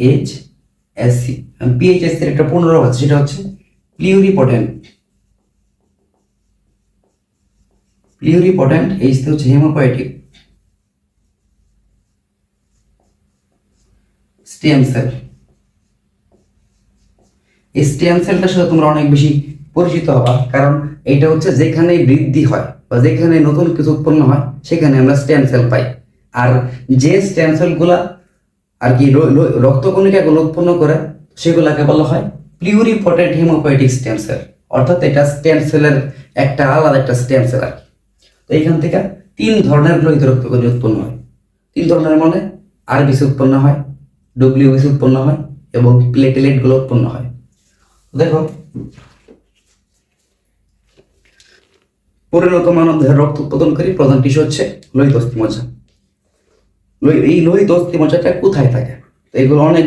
H S C. পিএইচএসসি এর একটা পুনরূপ আছে, সেটা হচ্ছে প্লিউরিপটেন্ট। প্লিউরিপটেন্ট এইচ হচ্ছে হেমোপয়েটিক স্টেম সেল। এই স্টেম সেলটার সাথে তোমরা অনেক বেশি পরিচিত হবা, কারণ এটা হচ্ছে যেখানে বৃদ্ধি হয় বা যেখানে নতুন কিছু উৎপন্ন হয় সেখানে আমরা স্টেম সেল পাই। আর যে স্টেম সেলগুলা আর কি রক্তকণিকাগুলো উৎপন্ন করে সেগুলাকে বলা হয় প্লিউরিপটেন্ট হেমোপয়েটিক স্টেম সেল। অর্থাৎ এটা স্টেম সেলের একটা আলাদা একটা স্টেম সেল আর কি। তো এইখান থেকে 3 ধরনের লোহিত রক্তকণিকা উৎপন্ন হয়। 3 ধরনের মানে আরবিসি উৎপন্ন হয়, ডব্লিউবিসি উৎপন্ন হয় এবং প্লেটলেট গুলো উৎপন্ন হয়। দেখো, পরিণত মানব দেহের রক্ত উৎপাদনকারী প্রধান টিস্যু হচ্ছে লোহিত অস্থিমজ্জা। এই লোহিত অস্থিমজ্জাটা কোথায় থাকে? এগুলো অনেক